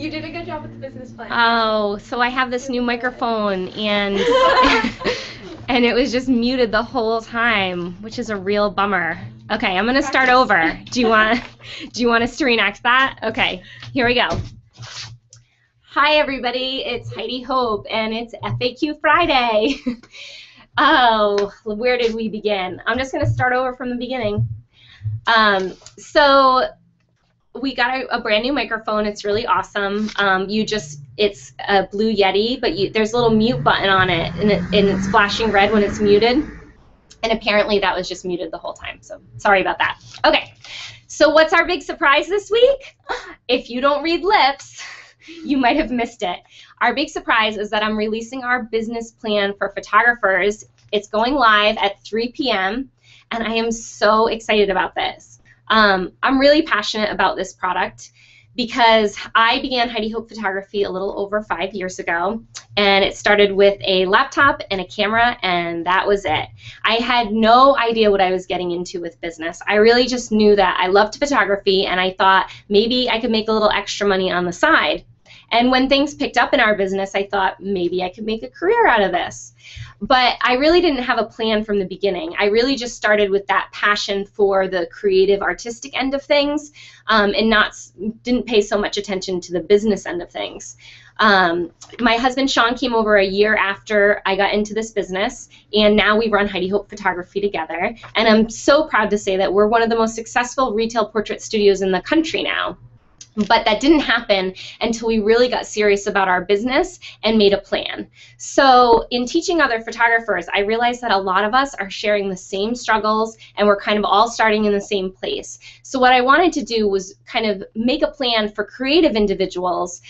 You did a good job with the business plan. Oh, so I have this new microphone, and and it was just muted the whole time, which is a real bummer. Okay, I'm gonna start over. Do you want us to reenact that? Okay, here we go. Hi everybody, it's Heidi Hope, and it's FAQ Friday. Oh, where did we begin? I'm just gonna start over from the beginning. So we got a brand new microphone. It's really awesome. It's a Blue Yeti, but there's a little mute button on it, and it's flashing red when it's muted. And apparently that was just muted the whole time, so sorry about that. Okay, so what's our big surprise this week? If you don't read lips, you might have missed it. Our big surprise is that I'm releasing our business plan for photographers. It's going live at 3 p.m., and I am so excited about this. I'm really passionate about this product because I began Heidi Hope Photography a little over 5 years ago, and it started with a laptop and a camera, and that was it. I had no idea what I was getting into with business. I really just knew that I loved photography, and I thought maybe I could make a little extra money on the side. And when things picked up in our business, I thought maybe I could make a career out of this. But I really didn't have a plan from the beginning. I really just started with that passion for the creative, artistic end of things, and didn't pay so much attention to the business end of things. My husband Sean came over a year after I got into this business, and now we run Heidi Hope Photography together. And I'm so proud to say that we're one of the most successful retail portrait studios in the country now. But that didn't happen until we really got serious about our business and made a plan. So in teaching other photographers, I realized that a lot of us are sharing the same struggles, and we're kind of all starting in the same place. So what I wanted to do was kind of make a plan for creative individuals.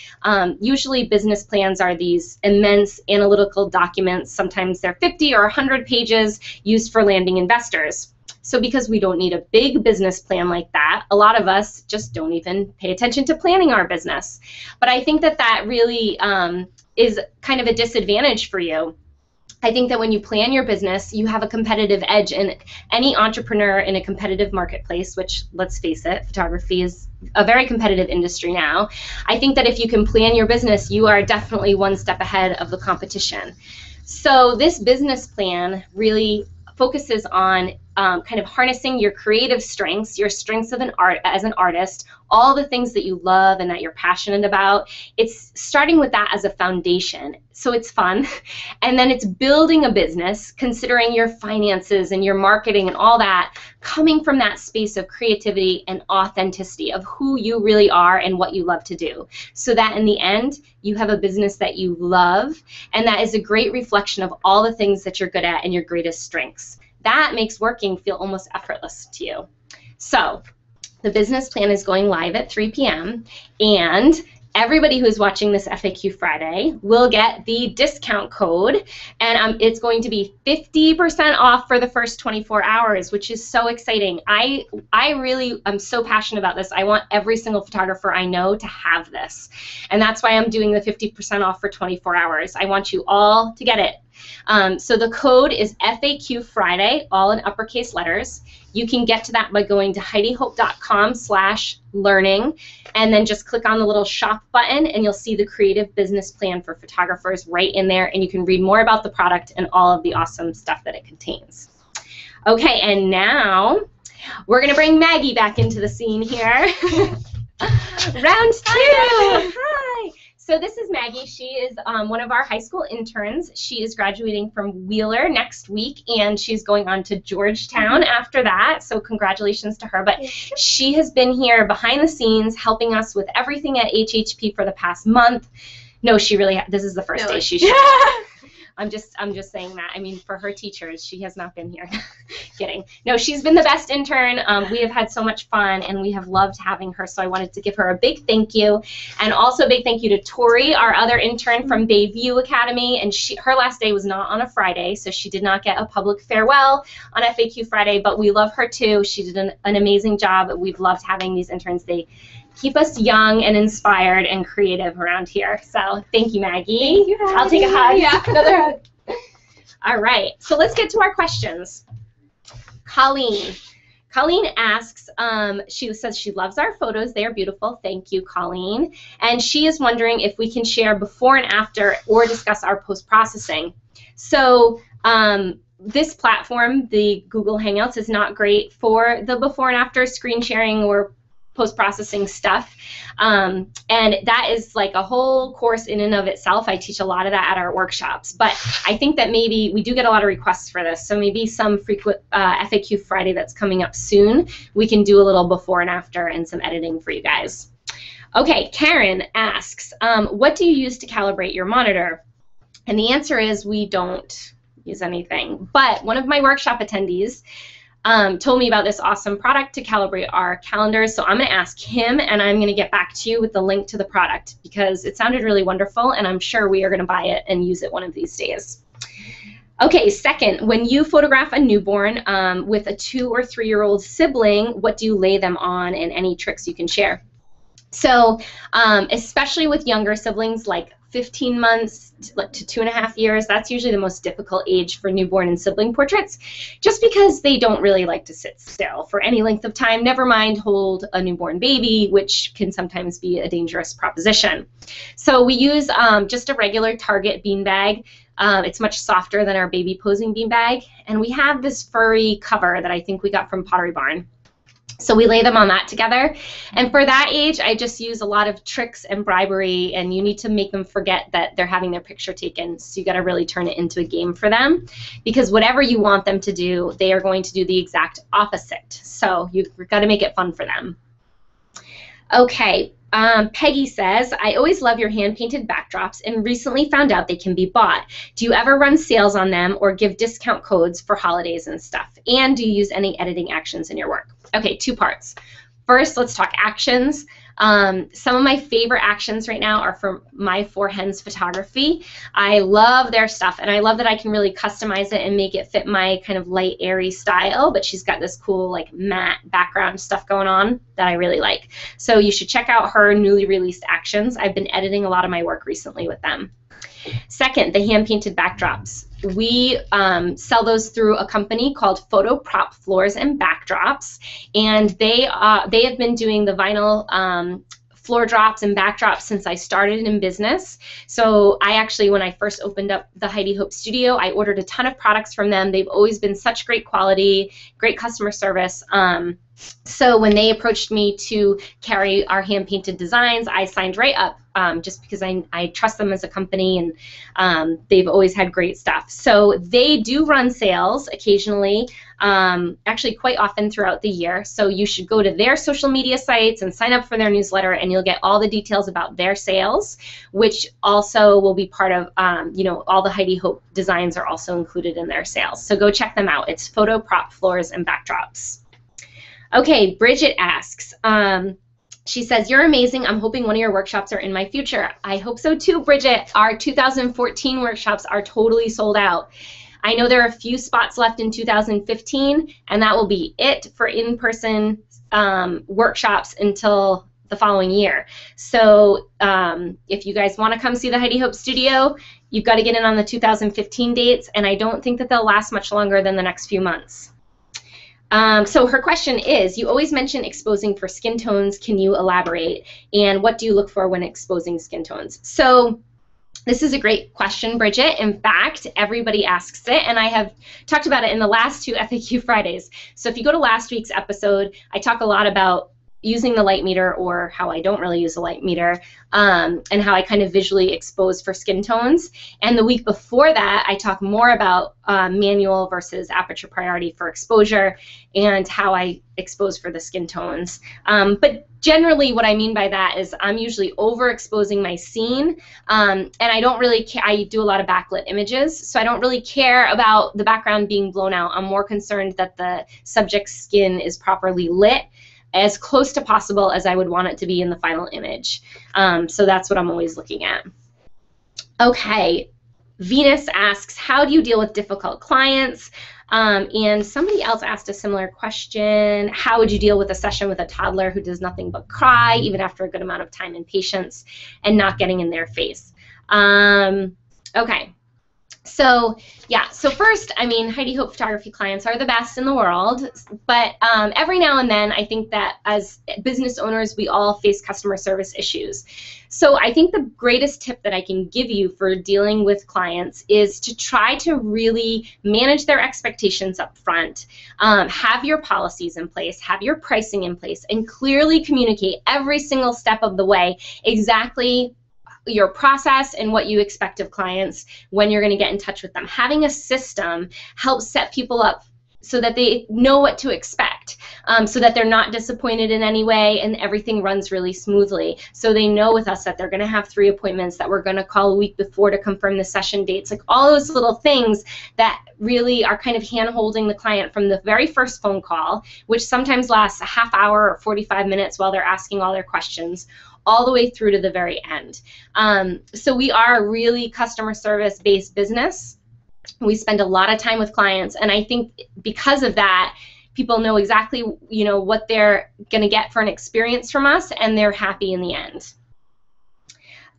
Usually business plans are these immense analytical documents. Sometimes they're 50 or 100 pages used for landing investors. So because we don't need a big business plan like that, a lot of us just don't even pay attention to planning our business. But I think that that really is kind of a disadvantage for you. I think that when you plan your business, you have a competitive edge, and any entrepreneur in a competitive marketplace, which, let's face it, photography is a very competitive industry now. I think that if you can plan your business, you are definitely one step ahead of the competition. So this business plan really focuses on kind of harnessing your creative strengths, your strengths as an artist, all the things that you love and that you're passionate about. It's starting with that as a foundation. So it's fun. And then it's building a business, considering your finances and your marketing and all that, coming from that space of creativity and authenticity of who you really are and what you love to do. So that in the end, you have a business that you love, and that is a great reflection of all the things that you're good at and your greatest strengths. That makes working feel almost effortless to you. So the business plan is going live at 3 p.m. and everybody who is watching this FAQ Friday will get the discount code, and it's going to be 50% off for the first 24 hours, which is so exciting. I really am so passionate about this. I want every single photographer I know to have this, and that's why I'm doing the 50% off for 24 hours. I want you all to get it. So the code is FAQ Friday, all in uppercase letters. You can get to that by going to HeidiHope.com/learning, and then just click on the little shop button, and you'll see the creative business plan for photographers right in there, and you can read more about the product and all of the awesome stuff that it contains. Okay, and now we're going to bring Maggie back into the scene here. Round 2. Hi. So this is Maggie. She is one of our high school interns. She is graduating from Wheeler next week, and she's going on to Georgetown after that, so congratulations to her. But she has been here behind the scenes helping us with everything at HHP for the past month. No, she really, this is the first day she's here. I'm just saying that. I mean, for her teachers, she has not been here. Kidding. No, she's been the best intern. We have had so much fun, and we have loved having her, so I wanted to give her a big thank you. And also a big thank you to Tori, our other intern from Bayview Academy, and her last day was not on a Friday, so she did not get a public farewell on FAQ Friday, but we love her too. She did an amazing job. We've loved having these interns. They keep us young and inspired and creative around here. So thank you, Maggie. Thank you, Maggie. I'll take a hug. Yeah, another hug. All right, so let's get to our questions. Colleen Colleen asks, she says she loves our photos. They are beautiful. Thank you, Colleen. And she is wondering if we can share before and after or discuss our post-processing. So this platform, the Google Hangouts, is not great for the before and after screen sharing or post-processing stuff, and that is like a whole course in and of itself. I teach a lot of that at our workshops, but I think that maybe we do get a lot of requests for this, so maybe some frequent FAQ Friday that's coming up soon, we can do a little before and after and some editing for you guys. Okay, Karen asks, what do you use to calibrate your monitor? And the answer is we don't use anything, but one of my workshop attendees told me about this awesome product to calibrate our calendars, so I'm going to ask him, and I'm going to get back to you with the link to the product because it sounded really wonderful, and I'm sure we are going to buy it and use it one of these days. Okay, second, when you photograph a newborn with a 2- or 3-year-old sibling, what do you lay them on, and any tricks you can share? So especially with younger siblings, like 15 months to 2.5 years, that's usually the most difficult age for newborn and sibling portraits, just because they don't really like to sit still for any length of time, never mind hold a newborn baby, which can sometimes be a dangerous proposition. So we use just a regular Target beanbag. It's much softer than our baby posing beanbag, and we have this furry cover that I think we got from Pottery Barn. So we lay them on that together, and for that age I just use a lot of tricks and bribery, and you need to make them forget that they're having their picture taken, so you got to really turn it into a game for them, because whatever you want them to do, they are going to do the exact opposite, so you've got to make it fun for them. Okay, Peggy says, I always love your hand-painted backdrops and recently found out they can be bought. Do you ever run sales on them or give discount codes for holidays and stuff? And do you use any editing actions in your work? Okay, 2 parts. First, let's talk actions. Some of my favorite actions right now are from My 4 Hens Photography. I love their stuff, and I love that I can really customize it and make it fit my kind of light, airy style, but she's got this cool like matte background stuff going on that I really like. So you should check out her newly released actions. I've been editing a lot of my work recently with them. Second, the hand-painted backdrops. We sell those through a company called Photo Prop Floors and Backdrops, and they have been doing the vinyl floor drops and backdrops since I started in business. So I actually, when I first opened up the Heidi Hope Studio, I ordered a ton of products from them. They've always been such great quality, great customer service. So when they approached me to carry our hand-painted designs, I signed right up just because I trust them as a company, and they've always had great stuff. So they do run sales occasionally, actually quite often throughout the year. So you should go to their social media sites and sign up for their newsletter, and you'll get all the details about their sales, which also will be part of, you know, all the Heidi Hope designs are also included in their sales. So go check them out. It's Photo Prop Floors and Backdrops. Okay, Bridget asks, she says, you're amazing. I'm hoping one of your workshops are in my future. I hope so too, Bridget. Our 2014 workshops are totally sold out. I know there are a few spots left in 2015, and that will be it for in-person workshops until the following year. So if you guys want to come see the Heidi Hope Studio, you've got to get in on the 2015 dates, and I don't think that they'll last much longer than the next few months. So her question is, you always mention exposing for skin tones. Can you elaborate? And what do you look for when exposing skin tones? So this is a great question, Bridget. In fact, everybody asks it, and I have talked about it in the last 2 FAQ Fridays. So if you go to last week's episode, I talk a lot about using the light meter, or how I don't really use a light meter, and how I kind of visually expose for skin tones. And the week before that, I talk more about manual versus aperture priority for exposure and how I expose for the skin tones. But generally what I mean by that is I'm usually overexposing my scene, and I don't really care. I do a lot of backlit images, so I don't really care about the background being blown out. I'm more concerned that the subject's skin is properly lit, as close to possible as I would want it to be in the final image. So that's what I'm always looking at. Okay, Venus asks, how do you deal with difficult clients? And somebody else asked a similar question. How would you deal with a session with a toddler who does nothing but cry, even after a good amount of time and patience, and not getting in their face? Okay. So yeah, so first, I mean, Heidi Hope photography clients are the best in the world, but every now and then I think that as business owners, we all face customer service issues. So I think the greatest tip that I can give you for dealing with clients is to try to really manage their expectations up front, have your policies in place, have your pricing in place, and clearly communicate every single step of the way exactly your process and what you expect of clients when you're going to get in touch with them. Having a system helps set people up so that they know what to expect, so that they're not disappointed in any way and everything runs really smoothly. So they know with us that they're going to have 3 appointments, that we're going to call a week before to confirm the session dates, like all those little things that really are kind of hand-holding the client from the very first phone call, which sometimes lasts a half hour or 45 minutes while they're asking all their questions, all the way through to the very end. So we are a really customer service based business. We spend a lot of time with clients, and I think because of that, people know exactly, you know, what they're going to get for an experience from us, and they're happy in the end.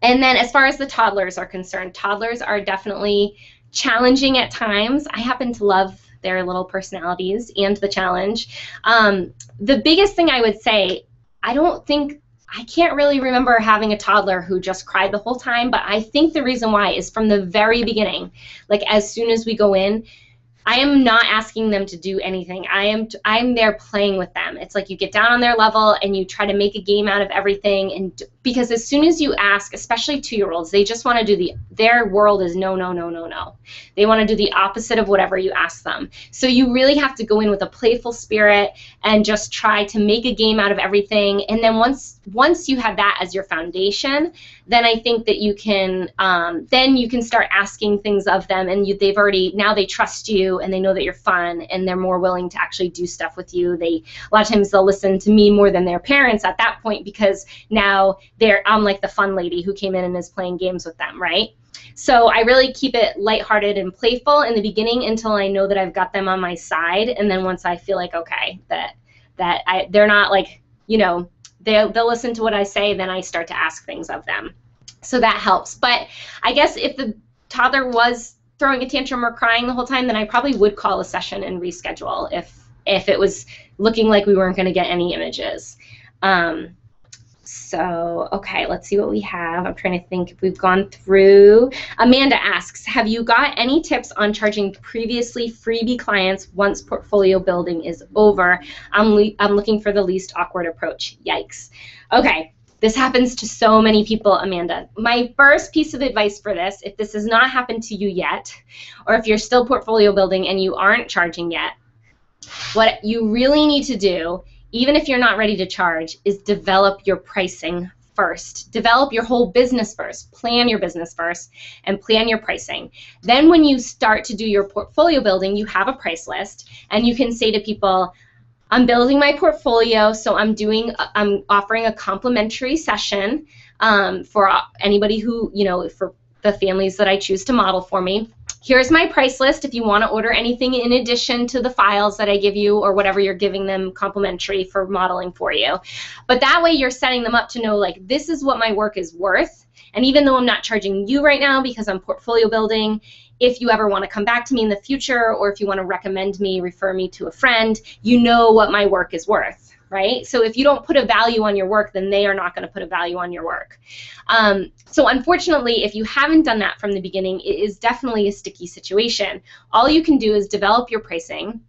And then as far as the toddlers are concerned, toddlers are definitely challenging at times. I happen to love their little personalities and the challenge. The biggest thing I would say, I can't really remember having a toddler who just cried the whole time, but I think the reason why is from the very beginning, like as soon as we go in, I am not asking them to do anything. I'm there playing with them. It's like you get down on their level and you try to make a game out of everything. And because as soon as you ask, especially 2-year-olds, they just want to do their world is no, no, no, no, no. They want to do the opposite of whatever you ask them. So you really have to go in with a playful spirit and just try to make a game out of everything. And then once you have that as your foundation, then I think that you can start asking things of them, and now they trust you and they know that you're fun and they're more willing to actually do stuff with you. A lot of times they'll listen to me more than their parents at that point, because now I'm like the fun lady who came in and is playing games with them, right? So I really keep it lighthearted and playful in the beginning until I know that I've got them on my side, and then once I feel like, okay, they're not like, you know, they'll listen to what I say, then I start to ask things of them. So that helps. But I guess if the toddler was throwing a tantrum or crying the whole time, then I probably would call a session and reschedule if it was looking like we weren't going to get any images. So, okay, let's see what we have. I'm trying to think if we've gone through. Amanda asks, have you got any tips on charging previously freebie clients once portfolio building is over? I'm looking for the least awkward approach. Yikes. Okay, this happens to so many people, Amanda. My first piece of advice for this, if this has not happened to you yet, or if you're still portfolio building and you aren't charging yet, what you really need to do, even if you're not ready to charge, is develop your pricing first. Develop your whole business first. Plan your business first and plan your pricing. Then when you start to do your portfolio building, you have a price list, and you can say to people, I'm building my portfolio, so I'm offering a complimentary session for anybody who, you know, for the families that I choose to model for me. Here's my price list if you want to order anything in addition to the files that I give you or whatever you're giving them complimentary for modeling for you. But that way you're setting them up to know, like, this is what my work is worth. And even though I'm not charging you right now because I'm portfolio building, if you ever want to come back to me in the future, or if you want to recommend me, refer me to a friend, you know what my work is worth. Right? So if you don't put a value on your work, then they are not going to put a value on your work. So unfortunately, if you haven't done that from the beginning, it is definitely a sticky situation. All you can do is develop your pricing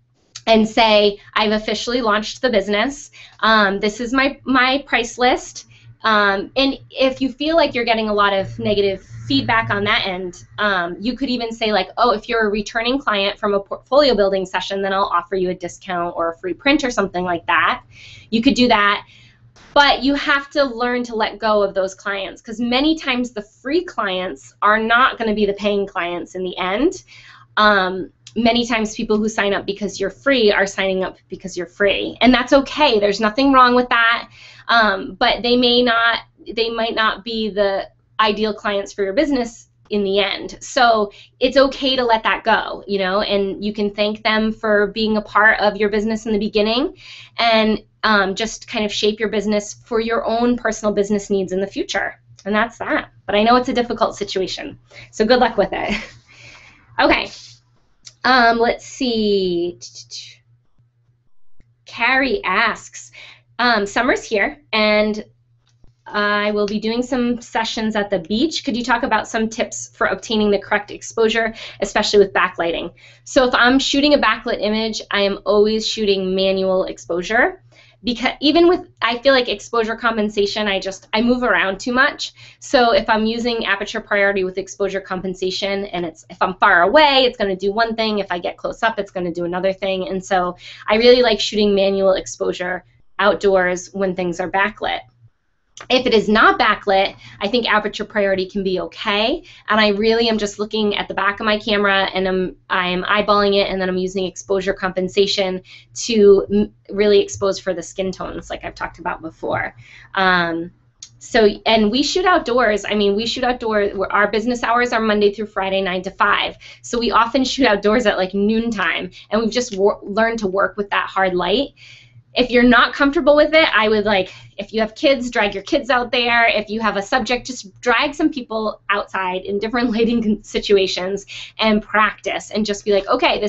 and say, I've officially launched the business. This is my price list. And if you feel like you're getting a lot of negative feedback on that end, you could even say, like, oh, if you're a returning client from a portfolio building session, then I'll offer you a discount or a free print or something like that. You could do that. But you have to learn to let go of those clients, because many times the free clients are not going to be the paying clients in the end. Many times people who sign up because you're free are signing up because you're free. And that's okay. There's nothing wrong with that. But they might not be the ideal clients for your business in the end. So it's okay to let that go, you know, and you can thank them for being a part of your business in the beginning, and just kind of shape your business for your own personal business needs in the future. And that's that. But I know it's a difficult situation. So good luck with it. Okay. Let's see. Carrie asks, summer's here, and I will be doing some sessions at the beach. Could you talk about some tips for obtaining the correct exposure, especially with backlighting? So if I'm shooting a backlit image, I am always shooting manual exposure, because even with, I feel like exposure compensation, I move around too much. So if I'm using aperture priority with exposure compensation, and if I'm far away, it's going to do one thing. If I get close up, it's going to do another thing. And so I really like shooting manual exposure outdoors when things are backlit. If it is not backlit, I think aperture priority can be okay, and I really am just looking at the back of my camera, and I'm eyeballing it, and then I'm using exposure compensation to really expose for the skin tones, like I've talked about before. And we shoot outdoors. I mean, we shoot outdoors. Our business hours are Monday through Friday, 9 to 5. So we often shoot outdoors at like noontime, and we've just learned to work with that hard light. If you're not comfortable with it, I would, like, if you have kids, drag your kids out there. If you have a subject, just drag some people outside in different lighting situations and practice, and just be like, okay,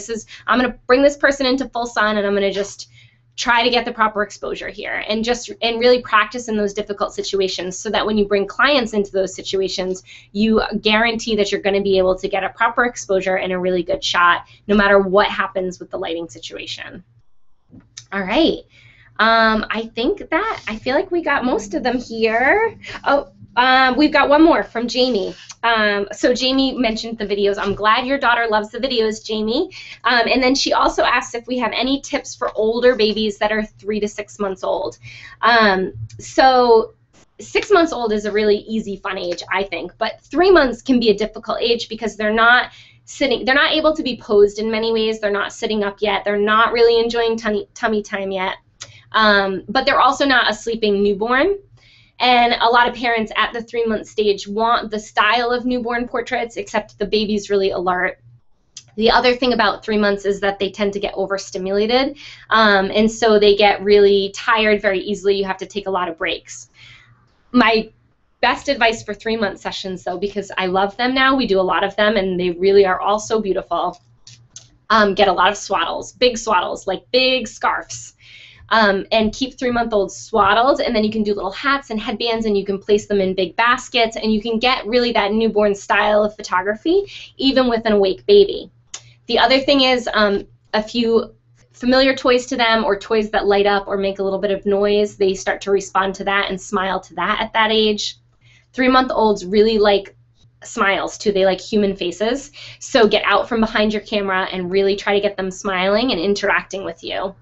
I'm going to bring this person into full sun, and I'm going to just try to get the proper exposure here, and really practice in those difficult situations, so that when you bring clients into those situations, you guarantee that you're going to be able to get a proper exposure and a really good shot, no matter what happens with the lighting situation. All right. I feel like we got most of them here. Oh, we've got one more from Jamie. So Jamie mentioned the videos. I'm glad your daughter loves the videos, Jamie. And then she also asked if we have any tips for older babies that are 3 to 6 months old. So 6 months old is a really easy, fun age, I think. But 3 months can be a difficult age, because they're not able to be posed in many ways. They're not sitting up yet. They're not really enjoying tummy time yet. But they're also not a sleeping newborn. And a lot of parents at the 3-month stage want the style of newborn portraits, except the baby's really alert. The other thing about 3 months is that they tend to get overstimulated. And so they get really tired very easily. You have to take a lot of breaks. My best advice for 3-month sessions, though, because I love them now, we do a lot of them, and they really are all so beautiful, get a lot of swaddles, big swaddles, like big scarves, and keep 3-month-olds swaddled, and then you can do little hats and headbands, and you can place them in big baskets, and you can get really that newborn style of photography even with an awake baby. The other thing is a few familiar toys to them, or toys that light up or make a little bit of noise, they start to respond to that and smile to that at that age. 3-month-olds really like smiles too. They like human faces. So get out from behind your camera and really try to get them smiling and interacting with you.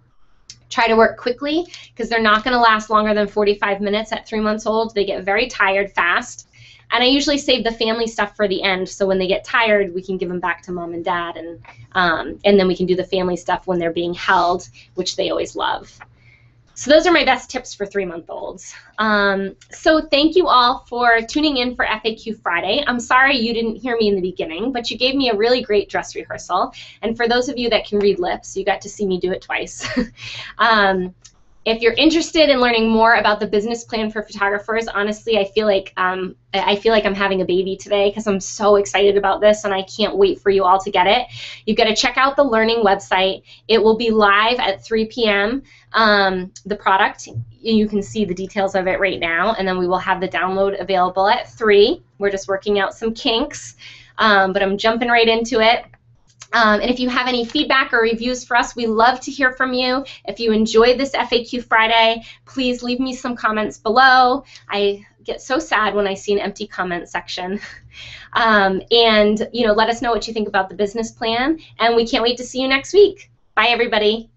Try to work quickly, because they're not going to last longer than 45 minutes at 3 months old. They get very tired fast. And I usually save the family stuff for the end, so when they get tired, we can give them back to mom and dad, and then we can do the family stuff when they're being held, which they always love. So those are my best tips for 3-month-olds. So thank you all for tuning in for FAQ Friday. I'm sorry you didn't hear me in the beginning, but you gave me a really great dress rehearsal. And for those of you that can read lips, you got to see me do it twice. If you're interested in learning more about the business plan for photographers, honestly, I feel like I'm having a baby today, because I'm so excited about this, and I can't wait for you all to get it. You've got to check out the learning website. It will be live at 3 p.m. The product, you can see the details of it right now, and then we will have the download available at 3. We're just working out some kinks, but I'm jumping right into it. And if you have any feedback or reviews for us, we love to hear from you. If you enjoyed this FAQ Friday, please leave me some comments below. I get so sad when I see an empty comment section. And let us know what you think about the business plan. And we can't wait to see you next week. Bye, everybody.